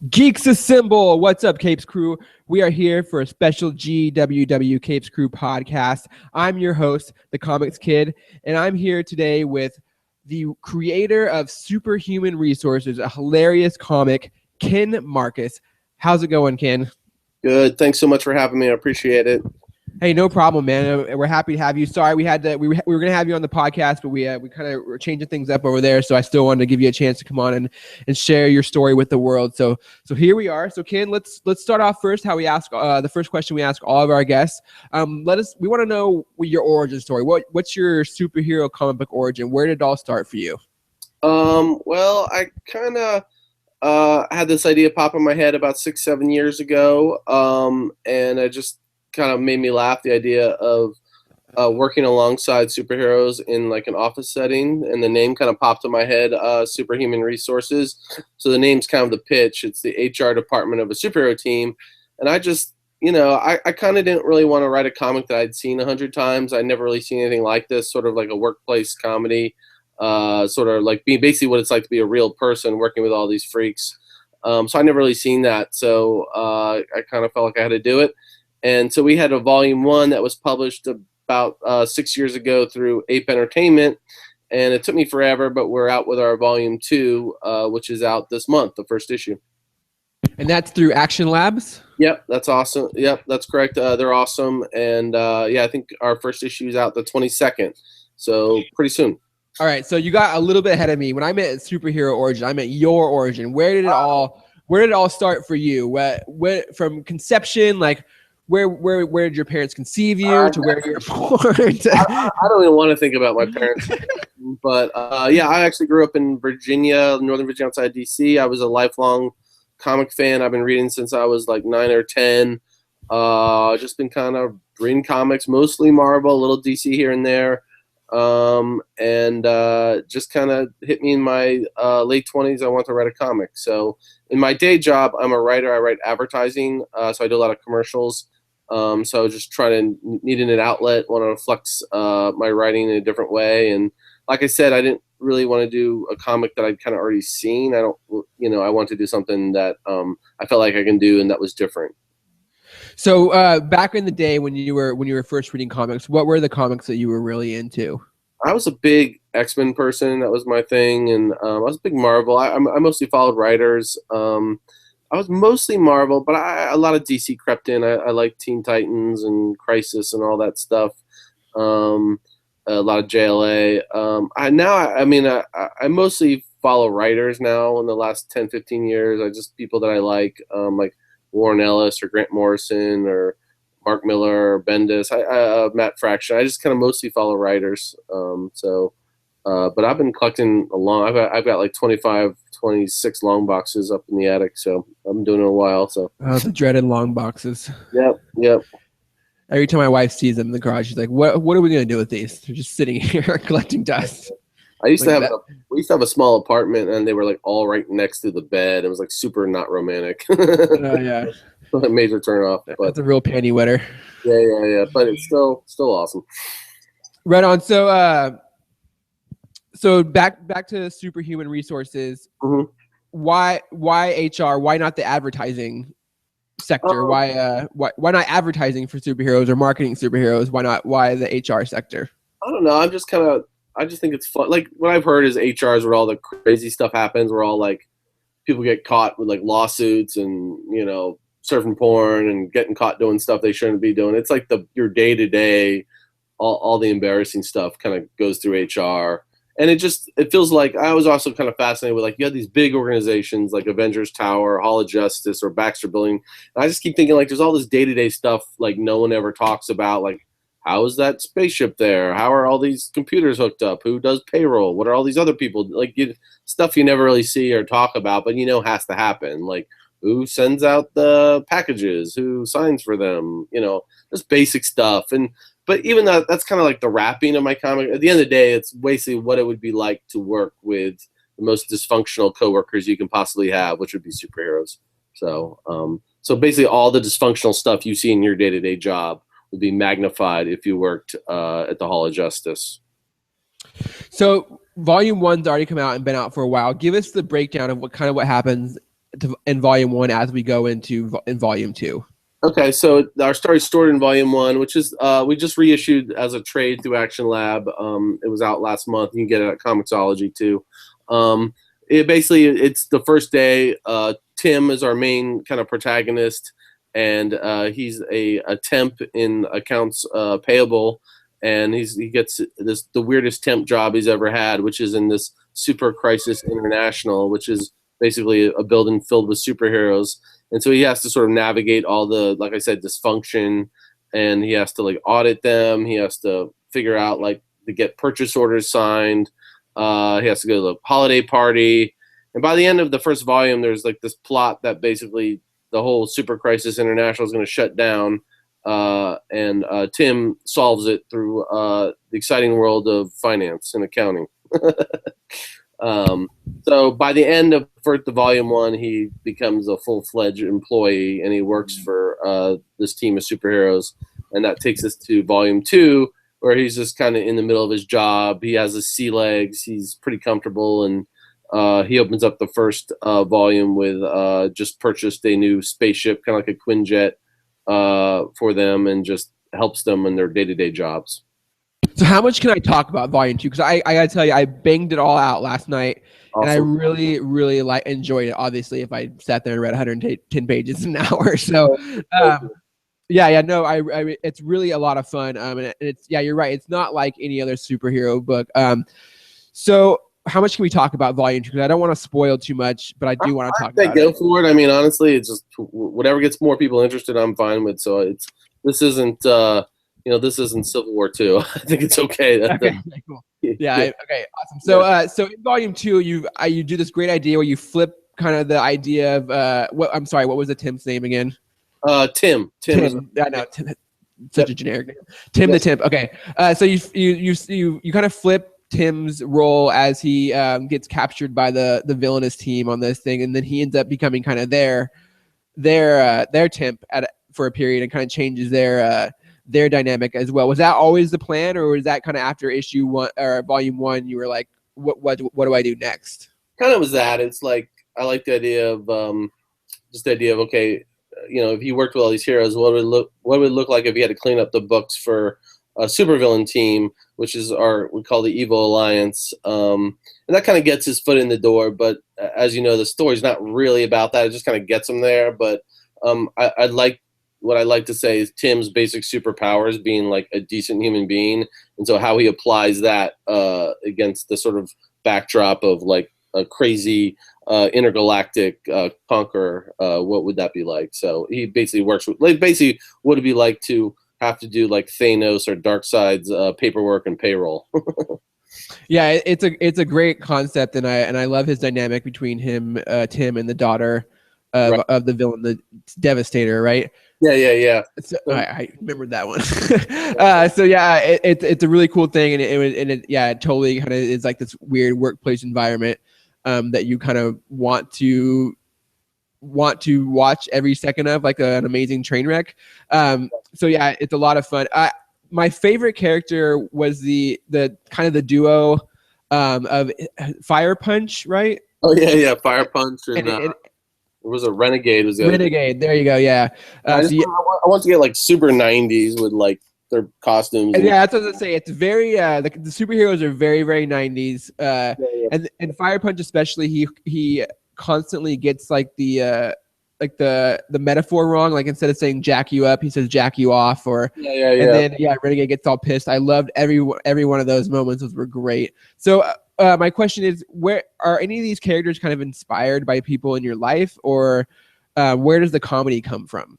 Geeks Assemble! What's up, Capes Crew? We are here for a special GWW Capes Crew podcast. I'm your host, the Comics Kid, and I'm here today with the creator of Superhuman Resources, a hilarious comic, Ken Marcus. How's it going, Ken? Good. Thanks so much for having me. I appreciate it. Hey, no problem, man. We're happy to have you. Sorry, we were gonna have you on the podcast, but we kind of were changing things up over there. So I still wanted to give you a chance to come on and share your story with the world. So here we are. So Ken, let's start off first. How we ask the first question we ask all of our guests. We want to know your origin story. What's your superhero comic book origin? Where did it all start for you? Well, I kind of had this idea pop in my head about 6-7 years ago, and it just kind of made me laugh, the idea of working alongside superheroes in like an office setting, and the name kind of popped in my head, Superhuman Resources. So the name's kind of the pitch. It's the HR department of a superhero team, and I just, I kind of didn't really want to write a comic that I'd seen 100 times. I'd never really seen anything like this, sort of like a workplace comedy, sort of like being basically what it's like to be a real person working with all these freaks. So I never really seen that. So I kind of felt like I had to do it. And so we had a volume 1 that was published about 6 years ago through Ape Entertainment. And it took me forever, but we're out with our volume 2, which is out this month, the first issue. And that's through Action Labs? Yep, that's awesome. Yep, that's correct. They're awesome. And I think our first issue is out the 22nd. So pretty soon. All right, so you got a little bit ahead of me. When I meant superhero origin, I meant your origin. Where did it all start for you? What from conception, like where did your parents conceive you to where you were born? I don't even want to think about my parents. But I actually grew up in Virginia, Northern Virginia, outside DC. I was a lifelong comic fan. I've been reading since I was like 9 or 10. Just been kind of reading comics, mostly Marvel, a little DC here and there. And just kind of hit me in my late 20s. I want to write a comic. So in my day job, I'm a writer. I write advertising. So I do a lot of commercials. So just needing an outlet, want to flex my writing in a different way. And like I said, I didn't really want to do a comic that I'd kind of already seen. I want to do something that I felt like I can do and that was different. So back in the day when you were first reading comics, what were the comics that you were really into? I was a big X-Men person. That was my thing. And I was a big Marvel. I mostly followed writers. I was mostly Marvel, but a lot of DC crept in. I like Teen Titans and Crisis and all that stuff. A lot of JLA. I mostly follow writers now in the last 10, 15 years. People that I like Warren Ellis or Grant Morrison or Mark Miller or Bendis, Matt Fraction. I just kind of mostly follow writers. But I've been collecting I've got like 25, 26 long boxes up in the attic, so I'm doing it a while. So the dreaded long boxes. Yep. Every time my wife sees them in the garage, she's like, "What are we gonna do with these? They're just sitting here collecting dust." We used to have a small apartment, and they were like all right next to the bed. It was like super not romantic. Yeah. A major turn off. But that's a real panty wetter. Yeah. But it's still awesome. Right on. So back to Superhuman Resources. Mm-hmm. Why HR? Why not the advertising sector? Why not advertising for superheroes or marketing superheroes? Why the HR sector? I don't know. I just think it's fun. Like what I've heard is HR is where all the crazy stuff happens, where all like people get caught with like lawsuits and surfing porn and getting caught doing stuff they shouldn't be doing. It's like your day to day, all the embarrassing stuff kind of goes through HR. And it feels like I was also kind of fascinated with, like, you have these big organizations like Avengers Tower, Hall of Justice, or Baxter Building. And I just keep thinking, like, there's all this day-to-day stuff, like, no one ever talks about, like, how is that spaceship there? How are all these computers hooked up? Who does payroll? What are all these other people? Like, stuff you never really see or talk about, but has to happen. Like, who sends out the packages? Who signs for them? Just basic stuff. But even that's kind of like the wrapping of my comic. At the end of the day, it's basically what it would be like to work with the most dysfunctional coworkers you can possibly have, which would be superheroes. So basically all the dysfunctional stuff you see in your day-to-day job would be magnified if you worked at the Hall of Justice. So Volume 1's already come out and been out for a while. Give us the breakdown of what happens in volume 1 as we go in volume 2? Okay, so our story's stored in volume 1, which is we just reissued as a trade through Action Lab. It was out last month. You can get it at Comixology too. It's the first day. Tim is our main kind of protagonist, and he's a temp in accounts payable, and he gets the weirdest temp job he's ever had, which is in this Super Crisis International, which is basically a building filled with superheroes. And so he has to sort of navigate all the, like I said, dysfunction, and he has to like audit them. He has to figure out like to get purchase orders signed. He has to go to the holiday party. And by the end of the first volume, there's like this plot that basically the whole Super Crisis International is going to shut down. And Tim solves it through the exciting world of finance and accounting. So by the end of the volume 1, he becomes a full-fledged employee, and he works for this team of superheroes. And that takes us to volume 2, where he's just kind of in the middle of his job. He has his sea legs. He's pretty comfortable, and he opens up the first volume with just purchased a new spaceship, kind of like a Quinjet, for them, and just helps them in their day-to-day jobs. So how much can I talk about volume 2? Because I gotta tell you, I banged it all out last night. Awesome. And I really, really enjoyed it. Obviously, if I sat there and read 110 pages an hour. So, it's really a lot of fun. And it's, you're right. It's not like any other superhero book. So how much can we talk about volume 2? Because I don't want to spoil too much, but I do want to talk about it. Go for it. I mean, honestly, it's just whatever gets more people interested, I'm fine with. So this isn't Civil War II. I think it's okay. Okay, cool. Yeah. Okay. Awesome. So, so in volume 2, you do this great idea where you flip kind of the idea of what was the Tim's name again? Tim. I know. Tim, such a generic name. Tim the Temp. Okay. So you kind of flip Tim's role as he gets captured by the villainous team on this thing, and then he ends up becoming kind of their temp for a period, and kind of changes their dynamic as well. Was that always the plan, or was that kind of after issue 1 or volume 1? You were like, what do I do next? Kind of was that. It's like I like the idea of okay, if you worked with all these heroes, what would it look like if you had to clean up the books for a supervillain team, which is we call the Evil Alliance, and that kind of gets his foot in the door. But as you know, the story's not really about that. It just kind of gets him there. But what I like to say is Tim's basic superpowers being like a decent human being, and so how he applies that against the sort of backdrop of like a crazy intergalactic conqueror, what would that be like? So he basically works with, like, basically what it'd be like to have to do like Thanos or Darkseid's paperwork and payroll. Yeah, it's a great concept, and I love his dynamic between him, Tim, and the daughter of the villain, the Devastator, right? Yeah. So, I remembered that one. So yeah, it's a really cool thing, and it totally kind of is like this weird workplace environment that you kind of want to watch every second of, like an amazing train wreck. So yeah, it's a lot of fun. My favorite character was the kind of the duo of Fire Punch, right? Oh yeah, Fire Punch and it was a Renegade. Renegade. There you go. Yeah. I want to get like super 90s with like their costumes. Yeah, that's what I was gonna say. It's very the superheroes are very, very 90s. And Fire Punch especially, he constantly gets like the metaphor wrong. Like instead of saying jack you up, he says jack you off. Or and then Renegade gets all pissed. I loved every one of those moments. Those were great. So my question is, where are any of these characters kind of inspired by people in your life, or where does the comedy come from?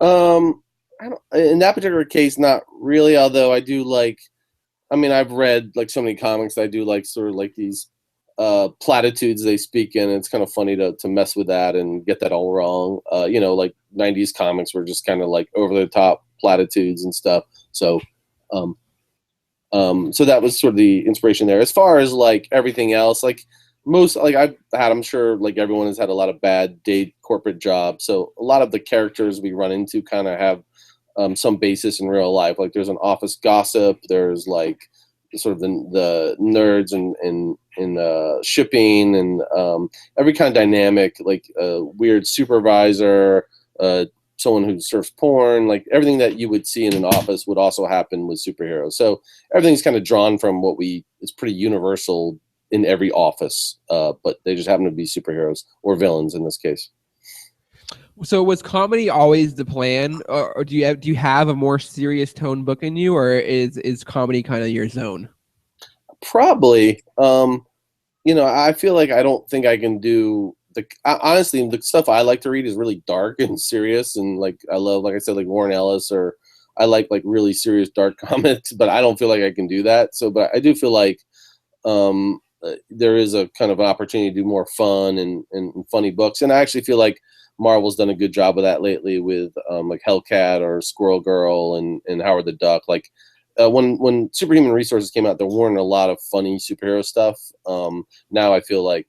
In that particular case, not really. Although I do like, I've read like so many comics. I do like sort of like these platitudes they speak in. And it's kind of funny to mess with that and get that all wrong. Like 90s comics were just kind of like over the top platitudes and stuff. So, so that was sort of the inspiration there. As far as like everything else, like I'm sure like everyone has had a lot of bad day corporate jobs. So a lot of the characters we run into kind of have some basis in real life. Like there's an office gossip. There's like sort of the nerds and shipping and every kind of dynamic, like a weird supervisor, someone who surfs porn, like everything that you would see in an office would also happen with superheroes. So everything's kind of drawn from it's pretty universal in every office, but they just happen to be superheroes or villains in this case. So was comedy always the plan, or do you have a more serious tone book in you, or is comedy kind of your zone? Probably. I feel like I don't think I can do honestly, the stuff I like to read is really dark and serious, and like I love, like I said, like Warren Ellis, or I like really serious dark comics, but I don't feel like I can do that. So, but I do feel like there is a kind of an opportunity to do more fun and funny books, and I actually feel like Marvel's done a good job of that lately with like Hellcat or Squirrel Girl and Howard the Duck. Like when Superhuman Resources came out, there weren't a lot of funny superhero stuff. Now I feel like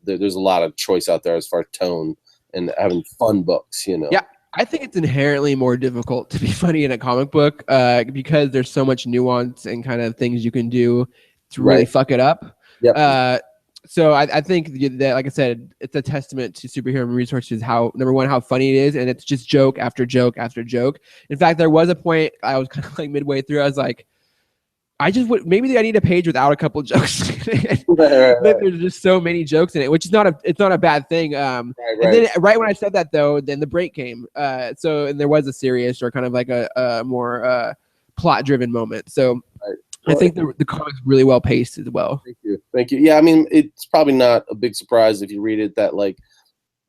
there's a lot of choice out there as far as tone and having fun books. Yeah, I think it's inherently more difficult to be funny in a comic book because there's so much nuance and kind of things you can do to really fuck it up. Yep. So I think that, like I said, it's a testament to Superhuman Resources how, number one, how funny it is, and it's just joke after joke after joke. In fact, there was a point I was kind of like midway through, I was like, maybe I need a page without a couple jokes. There's just so many jokes in it, which is not a bad thing. And then right when I said that, though, then the break came. And there was a serious or kind of like a more plot driven moment. So. Well, I think the comic's really well paced as well. Thank you. Yeah, I mean, it's probably not a big surprise if you read it that like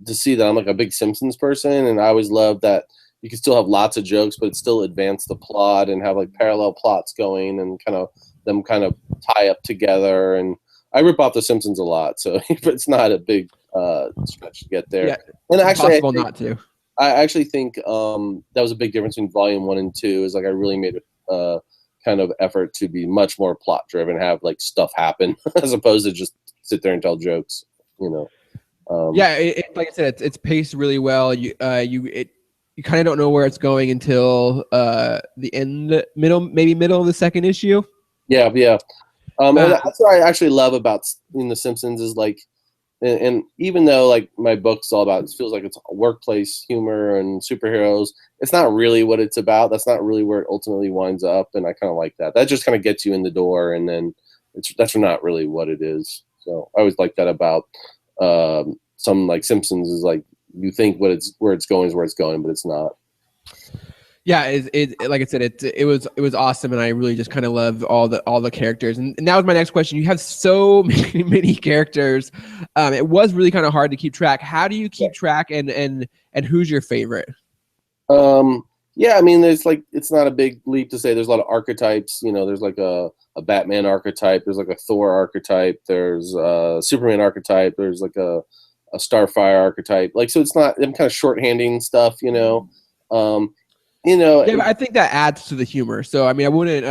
to see that I'm like a big Simpsons person, and I always love that you can still have lots of jokes, but still advance the plot and have like parallel plots going and kind of tie up together. And I rip off the Simpsons a lot, so it's not a big stretch to get there. Yeah, and actually, impossible not to. I actually think that was a big difference between Volume 1 and 2. Is like I really made it. Kind of effort to be much more plot driven, have like stuff happen as opposed to just sit there and tell jokes. Yeah, like I said, it's paced really well. You kind of don't know where it's going until the middle of the second issue. Yeah. And that's what I actually love about The Simpsons is like, and even though like my book's all about, it feels like it's workplace humor and superheroes, it's not really what it's about. That's not really where it ultimately winds up, and I kind of like that. That just kind of gets you in the door, and then that's not really what it is. So I always like that about some like Simpsons is like you think where it's going is where it's going, but it's not. Yeah, it like I said, it was awesome, and I really just kind of love all the characters. And that was my next question. You have so many characters. It was really kind of hard to keep track. How do you keep track, and who's your favorite? Yeah, I mean, there's like it's not a big leap to say there's a lot of archetypes. There's like a Batman archetype. There's like a Thor archetype. There's a Superman archetype. There's like a Starfire archetype. Like so, it's not. I'm kind of shorthanding stuff. Yeah, but I think that adds to the humor. So I mean, I wouldn't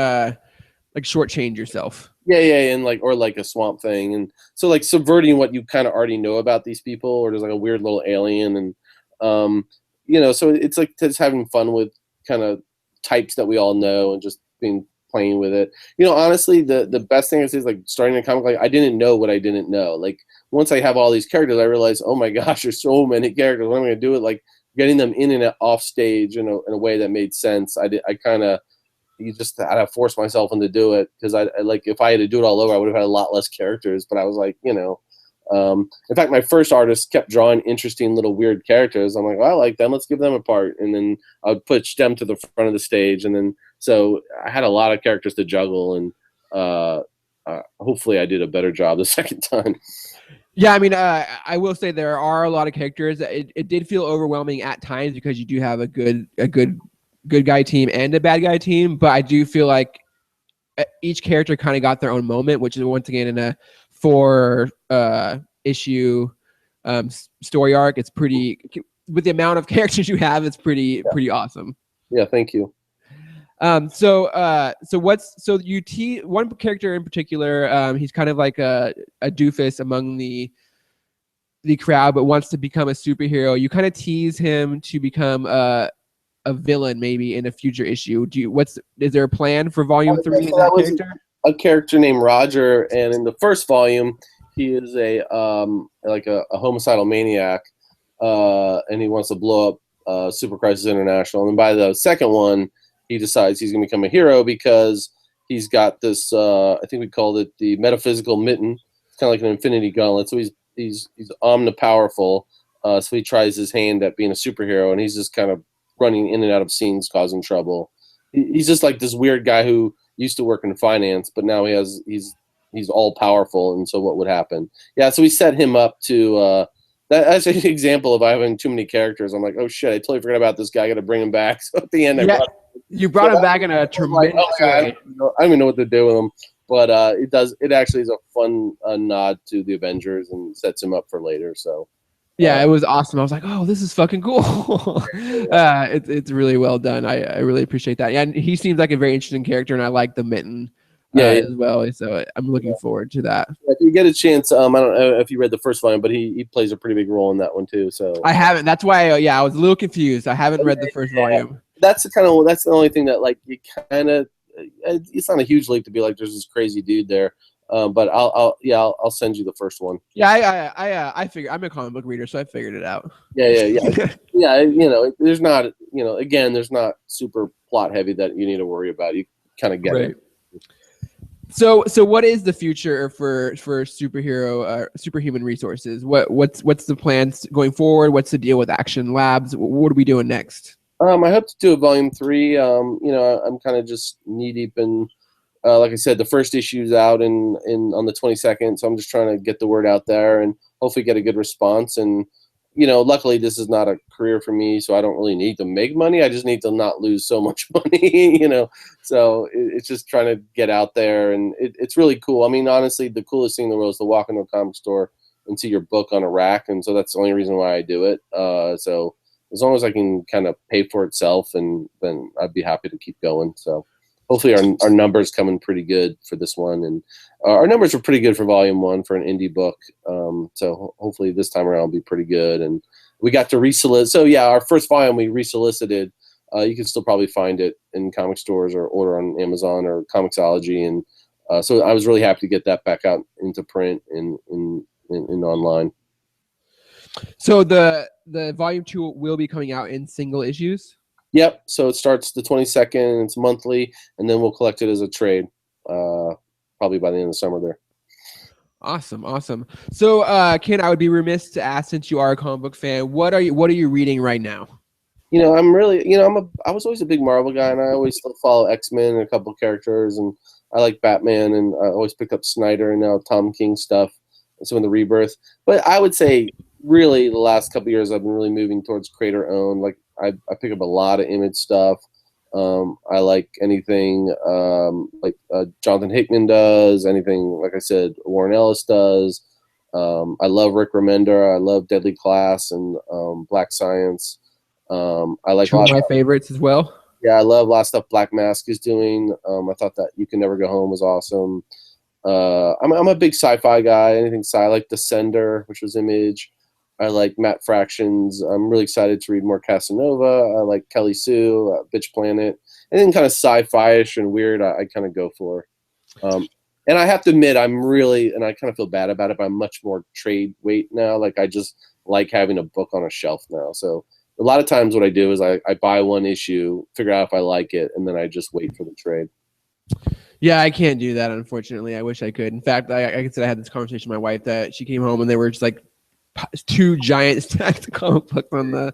like shortchange yourself. Yeah, and like or like a Swamp Thing, and so like subverting what you kind of already know about these people, or there's like a weird little alien, and so it's like just having fun with kind of types that we all know and just playing with it. Honestly, the best thing is like starting a comic. Like I didn't know what I didn't know. Like once I have all these characters, I realize, oh my gosh, there's so many characters. What am I gonna do? It like getting them in and off stage in a way that made sense. I kind of had to force myself into do it because I like if I had to do it all over, I would have had a lot less characters. But I was like, in fact, my first artist kept drawing interesting little weird characters. I'm like, well, I like them. Let's give them a part. And then I would push them to the front of the stage. And then so I had a lot of characters to juggle, and hopefully I did a better job the second time. Yeah, I mean, I will say there are a lot of characters. It did feel overwhelming at times because you do have a good guy team and a bad guy team, but I do feel like each character kind of got their own moment, which is once again in a 4 issue story arc. It's pretty, with the amount of characters you have, it's pretty awesome. Yeah, thank you. So one character in particular, he's kind of like a doofus among the crowd, but wants to become a superhero. You kind of tease him to become a villain maybe in a future issue. Is there a plan for volume 3 in that character? a character named Roger, and in the first volume, he is a homicidal maniac, and he wants to blow up Super Crisis International. And by the second one, he decides he's going to become a hero because he's got this. I think we called it the metaphysical mitten. It's kind of like an infinity gauntlet. So he's omnipowerful. So he tries his hand at being a superhero, and he's just kind of running in and out of scenes, causing trouble. He's just like this weird guy who used to work in finance, but now he's all powerful. And so what would happen? Yeah, so we set him up to. That's an example of having too many characters. I'm like, oh shit, I totally forgot about this guy. I got to bring him back. So at the end, you brought him back in a tremendous way. I don't even know what to do with him, but it actually is a fun nod to the Avengers and sets him up for later. So yeah, it was awesome. I was like, oh, this is fucking cool. It's really well done. I really appreciate that. Yeah, and he seems like a very interesting character, and I like the mitten as well. So I'm looking forward to that. If you get a chance, I don't know if you read the first volume, but he plays a pretty big role in that one too. So I haven't. That's why. I was a little confused. I haven't read the first volume. That's the only thing that like you kind of. It's not a huge leap to be like there's this crazy dude there. But I'll send you the first one. Yeah, I figured I'm a comic book reader, so I figured it out. Yeah. There's not, again, there's not super plot heavy that you need to worry about. You kind of get it. So what is the future for superhuman resources? What's the plans going forward? What's the deal with Action Labs? What are we doing next? I hope to do a volume 3. I'm kind of just knee deep in. Like I said, the first issue's out on the 22nd, so I'm just trying to get the word out there and hopefully get a good response. And luckily this is not a career for me, so I don't really need to make money. I just need to not lose so much money, So it's just trying to get out there, and it's really cool. I mean, honestly, the coolest thing in the world is to walk into a comic store and see your book on a rack, and so that's the only reason why I do it. So as long as I can kind of pay for itself, and then I'd be happy to keep going. So. Hopefully our numbers coming pretty good for this one, and our numbers were pretty good for volume 1 for an indie book. So hopefully this time around will be pretty good. And we got to resolicit. So yeah, our first volume we resolicited. You can still probably find it in comic stores or order on Amazon or Comixology. And so I was really happy to get that back out into print and online. So the volume 2 will be coming out in single issues. Yep. So it starts the 22nd. It's monthly, and then we'll collect it as a trade, probably by the end of the summer there. Awesome. So, Ken, I would be remiss to ask, since you are a comic book fan, what are you reading right now? I'm really, I was always a big Marvel guy, and I always still follow X-Men and a couple of characters, and I like Batman, and I always pick up Snyder and now Tom King stuff, and some of the Rebirth. But I would say, really, the last couple of years, I've been really moving towards creator-owned. Like I pick up a lot of Image stuff. I like anything like Jonathan Hickman does, anything, like I said, Warren Ellis does. I love Rick Remender. I love Deadly Class and Black Science. I like two of my favorites as well. Yeah, I love a lot of stuff Black Mask is doing. I thought that You Can Never Go Home was awesome. I'm a big sci-fi guy. Anything I like Descender, which was Image. I like Matt Fractions. I'm really excited to read more Casanova. I like Kelly Sue, Bitch Planet. Anything kind of sci-fi-ish and weird, I kind of go for. And I have to admit, I'm really, and I kind of feel bad about it, but I'm much more trade weight now. Like I just like having a book on a shelf now. So a lot of times what I do is I buy one issue, figure out if I like it, and then I just wait for the trade. Yeah, I can't do that, unfortunately. I wish I could. In fact, I said I had this conversation with my wife that she came home and they were just like two giant stacks of comic books on the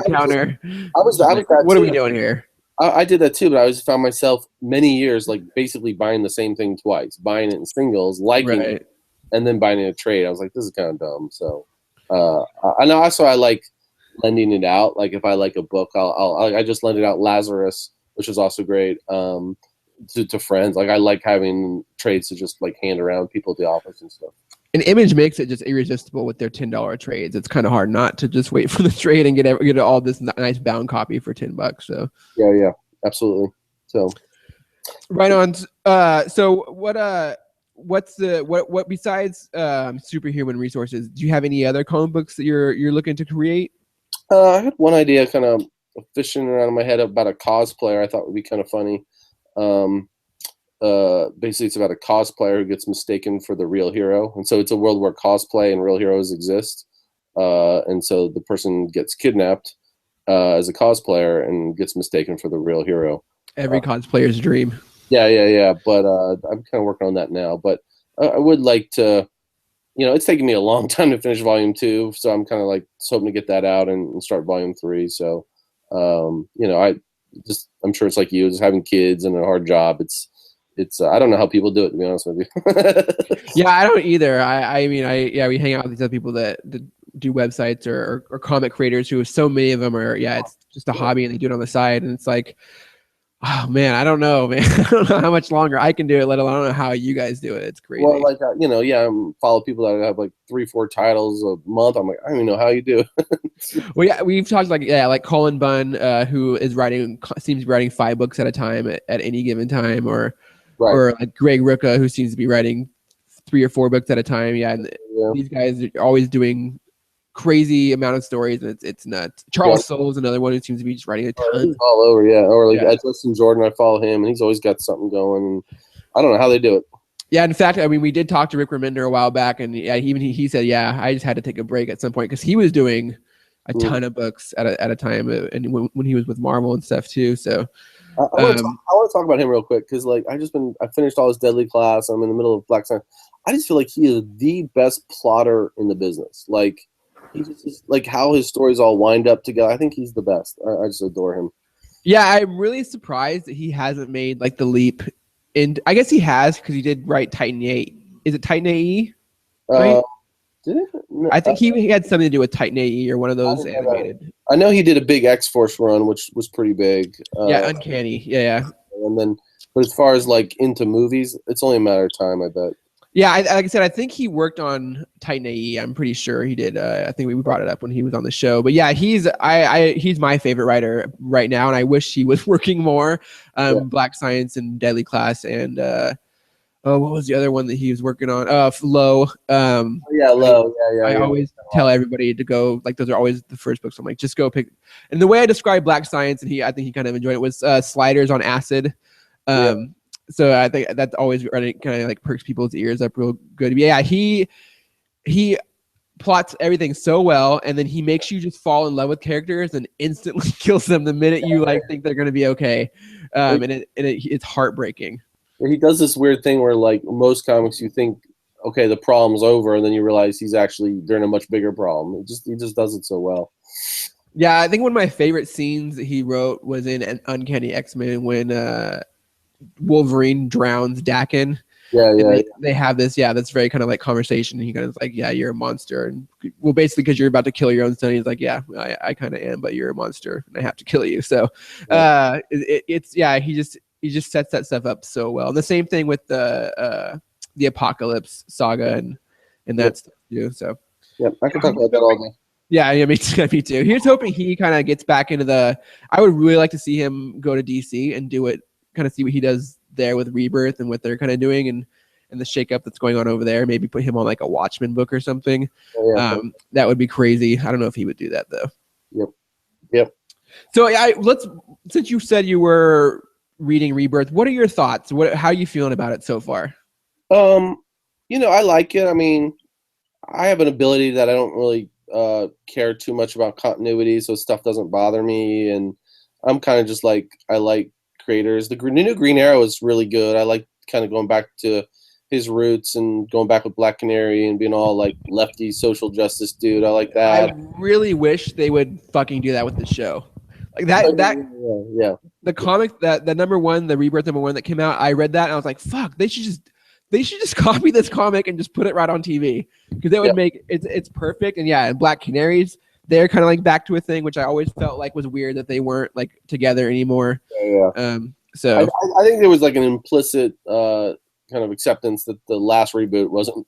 counter. What are we doing here? I did that too, but I always found myself many years like basically buying the same thing twice, buying it in singles, liking it, and then buying it in a trade. I was like, this is kind of dumb. So I know also I like lending it out. Like if I like a book, I just lend it out. Lazarus, which is also great, to friends. Like I like having trades to just like hand around people at the office and stuff. An Image makes it just irresistible with their $10 trades. It's kind of hard not to just wait for the trade and get all this nice bound copy for $10. So yeah, absolutely. So right on. So what besides superhuman resources? Do you have any other comic books that you're looking to create? I had one idea kind of fishing around in my head about a cosplayer I thought would be kind of funny. basically it's about a cosplayer who gets mistaken for the real hero, and so it's a world where cosplay and real heroes exist, and so the person gets kidnapped as a cosplayer and gets mistaken for the real hero. Every cosplayer's dream. Yeah. But I'm kind of working on that now. But I would like to, it's taken me a long time to finish volume 2, so I'm kind of like hoping to get that out and start volume 3. So, I'm sure it's like you, just having kids and a hard job. It's I don't know how people do it, to be honest with you. Yeah, I don't either. I mean, we hang out with these other people that do websites or comic creators who so many of them are, it's just a hobby and they do it on the side. And it's like, oh man, I don't know, man. I don't know how much longer I can do it, let alone I don't know how you guys do it. It's crazy. Well, like, I follow people that have like 3-4 titles a month. I'm like, I don't even know how you do it. Well, yeah, we've talked like Colin Bunn, who seems to be writing 5 books at a time at any given time, or like Greg Rucka, who seems to be writing 3 or 4 books at a time. Yeah, and these guys are always doing crazy amount of stories, and it's nuts. Charles Soule is another one who seems to be just writing a ton. He's all over, or like Justin Jordan. I follow him, and he's always got something going. I don't know how they do it. Yeah, in fact, I mean, we did talk to Rick Remender a while back, and he said, I just had to take a break at some point because he was doing a ton of books at a time, and when he was with Marvel and stuff too. So I want to talk about him real quick because like I finished all his Deadly Class. I'm in the middle of Black Sun. I just feel like he is the best plotter in the business. Like he just like how his stories all wind up together. I think he's the best. I just adore him. Yeah, I'm really surprised that he hasn't made like the leap. And I guess he has because he did write Titan 8. Is it Titan AE? Right? Did it? No, I think he had something to do with Titan AE or one of those animated. I know he did a big X-Force run, which was pretty big. Uncanny. Yeah. And then, but as far as like into movies, it's only a matter of time, I bet. Yeah, like I said, I think he worked on Titan AE. I'm pretty sure he did. I think we brought it up when he was on the show. But yeah, he's my favorite writer right now, and I wish he was working more. Black Science and Deadly Class, and what was the other one that he was working on? Low. Low. I always tell everybody to go. Like those are always the first books. I'm like, just go pick. And the way I describe Black Science, and I think he kind of enjoyed it, was Sliders on Acid. So I think that's always kind of like perks people's ears up real good. Yeah, he plots everything so well, and then he makes you just fall in love with characters and instantly kills them the minute you like think they're going to be okay. And it's heartbreaking. He does this weird thing where like most comics you think, okay, the problem's over, and then you realize they're in a much bigger problem. He just does it so well. Yeah, I think one of my favorite scenes that he wrote was in Uncanny X-Men when Wolverine drowns Daken. They have this that's very kind of like conversation, and he kind of like, you're a monster, and well, basically because you're about to kill your own son, he's like, I kind of am, but you're a monster and I have to kill you. So he just sets that stuff up so well. And the same thing with the Apocalypse saga and that stuff too. So I can talk about that all day. Yeah, me too. Here's hoping he kind of gets back into I would really like to see him go to DC and do it, kind of see what he does there with Rebirth and what they're kind of doing and the shakeup that's going on over there. Maybe put him on like a Watchmen book or something. That would be crazy. I don't know if he would do that though. Yep. So since you said you were reading Rebirth, what are your thoughts? How are you feeling about it so far? I like it. I mean, I have an ability that I don't really care too much about continuity, so stuff doesn't bother me, and I'm kind of just like, I like creators. The new Green Arrow is really good. I like kind of going back to his roots and going back with Black Canary and being all like lefty social justice dude. I like that. I really wish they would fucking do that with the show. Like the comic that the #1, the Rebirth #1 that came out, I read that and I was like, fuck, they should just copy this comic and just put it right on TV, because they would make it's perfect. And Black Canaries, they're kind of like back to a thing, which I always felt like was weird that they weren't like together anymore. So I think there was like an implicit kind of acceptance that the last reboot wasn't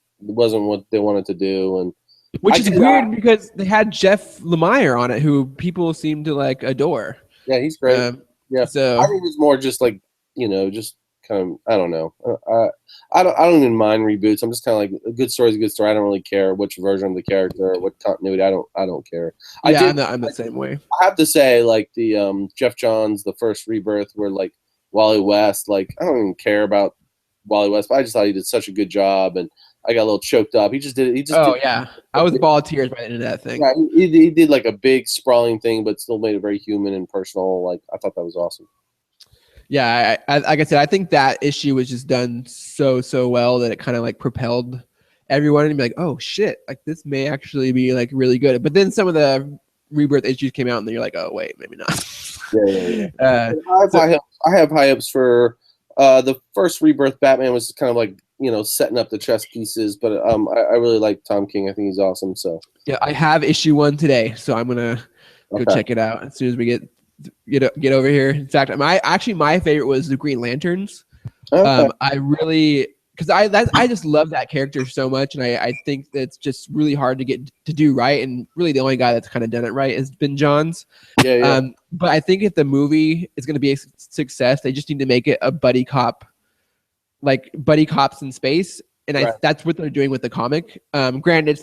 what they wanted to do, and which is weird because they had Jeff Lemire on it, who people seem to like adore. Yeah, he's great. So I think it's more just like, just kind of, I don't know. I don't even mind reboots. I'm just kind of like, a good story is a good story. I don't really care which version of the character or what continuity. I don't care. I'm the same way. I have to say, like the Jeff Johns, the first Rebirth, where like Wally West, like I don't even care about Wally West, but I just thought he did such a good job, and I got a little choked up. He just did. He just. Oh did, yeah, I was ball of tears by the end of that thing. Yeah, he did like a big sprawling thing, but still made it very human and personal. Like I thought that was awesome. Yeah, like I said, I think that issue was just done so well that it kind of like propelled everyone and be like, oh shit, like this may actually be like really good. But then some of the Rebirth issues came out, and then you're like, oh wait, maybe not. Yeah. I have high hopes for the first Rebirth Batman was kind of like setting up the chess pieces, but I really like Tom King. I think he's awesome. So yeah, I have issue 1 today, so I'm gonna go check it out as soon as we get over here. In fact, my favorite was the Green Lanterns. Okay. I really because I just love that character so much, and I think that's just really hard to get to do right. And really, the only guy that's kind of done it right has been Johns. Yeah. But I think if the movie is going to be a success, they just need to make it a buddy cop, like buddy cops in space. And that's what they're doing with the comic. Granted,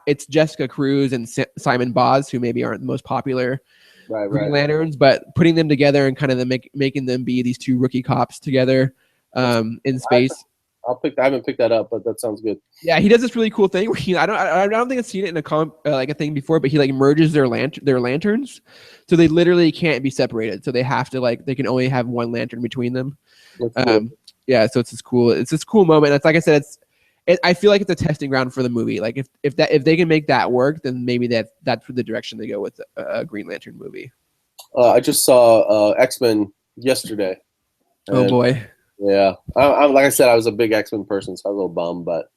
it's Jessica Cruz and Simon Boz, who maybe aren't the most popular Green Lanterns, but putting them together and kind of making them be these two rookie cops together in space. I haven't picked that up, but that sounds good. Yeah, he does this really cool thing where I don't think I've seen it in a like a thing before, but he like merges their lanterns, so they literally can't be separated. So they have to they can only have one lantern between them. Yeah, so it's this cool moment. It's like I said, I feel like it's a testing ground for the movie. Like if they can make that work, then maybe that's the direction they go with a Green Lantern movie. I just saw X-Men yesterday. Oh boy. Yeah, I'm like I said, I was a big X-Men person, so I was a little bummed, but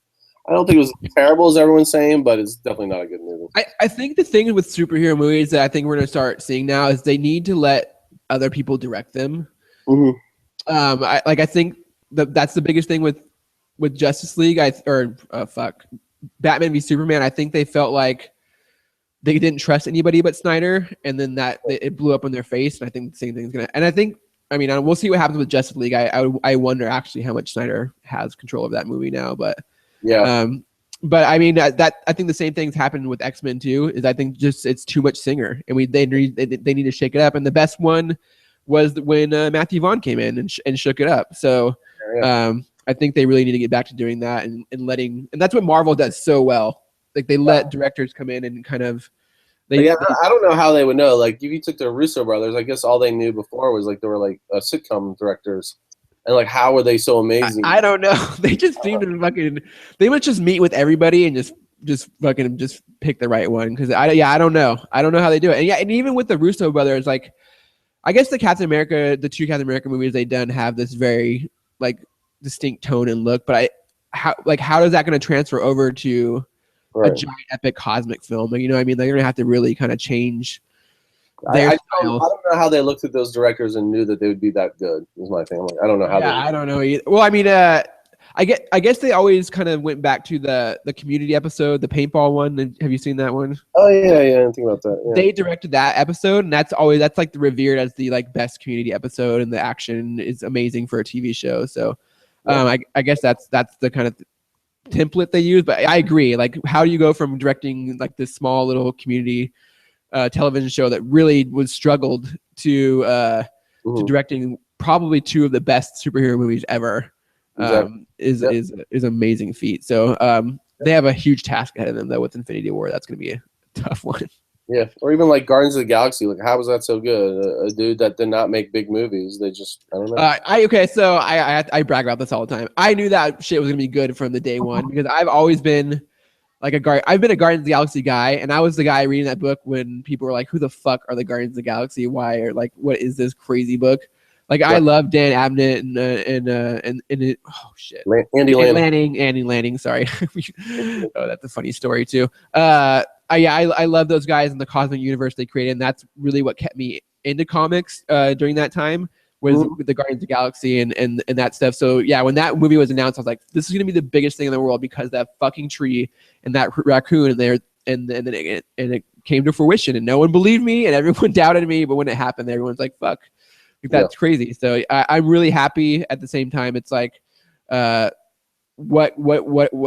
I don't think it was as terrible as everyone's saying, but it's definitely not a good movie. I think the thing with superhero movies that I think we're going to start seeing now is they need to let other people direct them. Mm-hmm. I think that's the biggest thing with Justice League. Batman v Superman. I think they felt like they didn't trust anybody but Snyder, and then it blew up in their face. And I think the same thing's gonna. And I think. I mean, we'll see what happens with Justice League. I wonder actually how much Snyder has control of that movie now, but yeah. But I mean I think the same thing's happened with X-Men too. Is I think just it's too much Singer, and they need to shake it up. And the best one was when Matthew Vaughn came in and shook it up. So I think they really need to get back to doing that and that's what Marvel does so well. Like they let directors come in and kind of. I don't know how they would know. Like, if you took the Russo brothers, I guess all they knew before was like they were like sitcom directors, and like how were they so amazing? I don't know. They just seem to they must just meet with everybody and just pick the right one. Because I don't know. I don't know how they do it. And even with the Russo brothers, like I guess the two Captain America movies they've done have this very like distinct tone and look. But how is that going to transfer over to a giant epic cosmic film? You know what I mean? They're going to have to really kind of change their style. I don't know how they looked at those directors and knew that they would be that good, is my thing. Like, I don't know how I don't know either. Well, I mean, I guess they always kind of went back to the Community episode, the paintball one. Have you seen that one? Oh, yeah, I didn't think about that. Yeah. They directed that episode, and that's like revered as the like best Community episode, and the action is amazing for a TV show. So I guess that's the kind of template they use. But I agree, like how do you go from directing like this small little community television show that really was struggled to directing probably two of the best superhero movies ever is amazing feat. So they have a huge task ahead of them though with Infinity War. That's going to be a tough one. Yeah, or even like Guardians of the Galaxy. Like, how was that so good? A dude that did not make big movies. They just, I don't know. So I brag about this all the time. I knew that shit was gonna be good from the day one because I've always been like I've been a Guardians of the Galaxy guy, and I was the guy reading that book when people were like, "Who the fuck are the Guardians of the Galaxy? Why?" Or like, "What is this crazy book?" Like, I love Dan Abnett and oh shit, Andy Lanning. Sorry, oh, that's a funny story too. I love those guys in the cosmic universe they created, and that's really what kept me into comics during that time was with the Guardians of the Galaxy and that stuff. So yeah, when that movie was announced, I was like, this is gonna be the biggest thing in the world because that fucking tree and that raccoon and it came to fruition, and no one believed me and everyone doubted me, but when it happened, everyone's like, fuck, like, that's crazy. So I'm really happy. At the same time, it's like what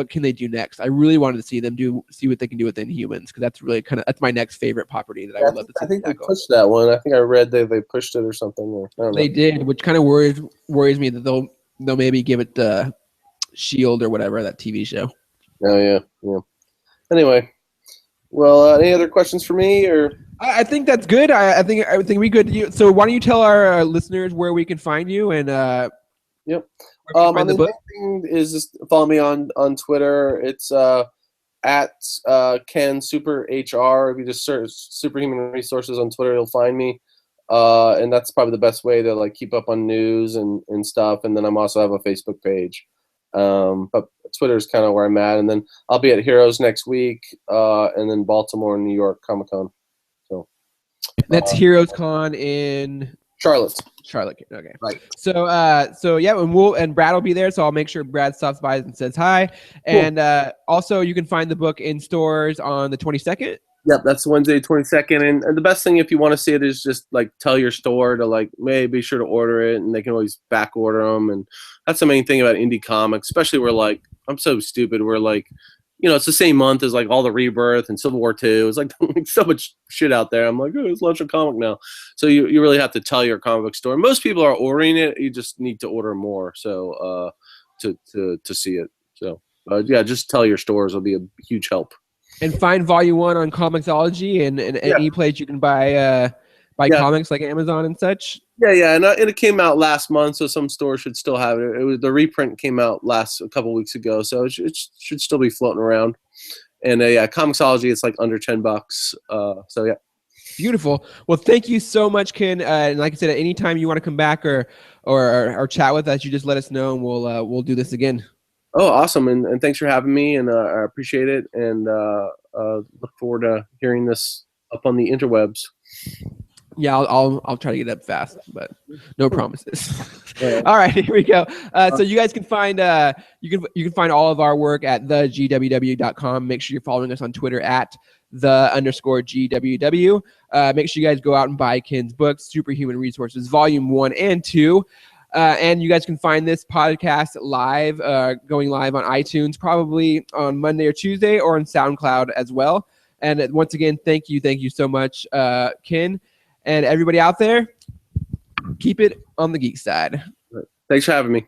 can they do next? I really wanted to see what they can do with Inhumans, because that's really that's my next favorite property that I would love to see. I think they pushed that one. I think I read they pushed it or something. Or, I don't know. They did, which kind of worries me that they'll maybe give it Shield or whatever, that TV show. Oh yeah. Anyway, well, any other questions for me or? I think that's good. I think we could. So why don't you tell our listeners where we can find you and Yep. where we can find the book? Main thing is just follow me on Twitter. It's at Ken Super HR. If you just search Superhuman Resources on Twitter, you'll find me. And that's probably the best way to like keep up on news and stuff. And then I'm also have a Facebook page. But Twitter is kind of where I'm at. And then I'll be at Heroes next week, and then Baltimore and New York Comic-Con. So that's Heroes Con in Charlotte. Okay. Right. So yeah, and Brad will be there. So I'll make sure Brad stops by and says hi. Cool. And also you can find the book in stores on the 22nd. Yep, that's Wednesday, 22nd. And the best thing if you want to see it is just like tell your store to like maybe be sure to order it, and they can always back order them. And that's the main thing about indie comics, especially where like I'm so stupid. We're like, it's the same month as like all the Rebirth and Civil War II. It's like so much shit out there. I'm like, oh, it's launch a comic now. So you really have to tell your comic book store. Most people are ordering it. You just need to order more. So to see it. So yeah, just tell your stores will be a huge help. And find Volume 1 on Comixology and any place you can buy comics like Amazon and such. Yeah, and it came out last month, so some stores should still have it. It was the reprint came out a couple weeks ago, so it should still be floating around. And yeah, Comixology it's like under $10. So yeah. Beautiful. Well, thank you so much, Ken. And like I said, anytime you want to come back or chat with us, you just let us know, and we'll do this again. Oh, awesome! And thanks for having me, and I appreciate it, and look forward to hearing this up on the interwebs. Yeah, I'll try to get up fast, but no promises. Yeah. All right, here we go. So you guys can find you can find all of our work at thegww.com. Make sure you're following us on Twitter at _GWW. Make sure you guys go out and buy Ken's books, Superhuman Resources, Volume 1 and 2. And you guys can find this podcast live, going live on iTunes, probably on Monday or Tuesday, or on SoundCloud as well. And once again, thank you so much, Ken. And everybody out there, keep it on the geek side. Thanks for having me.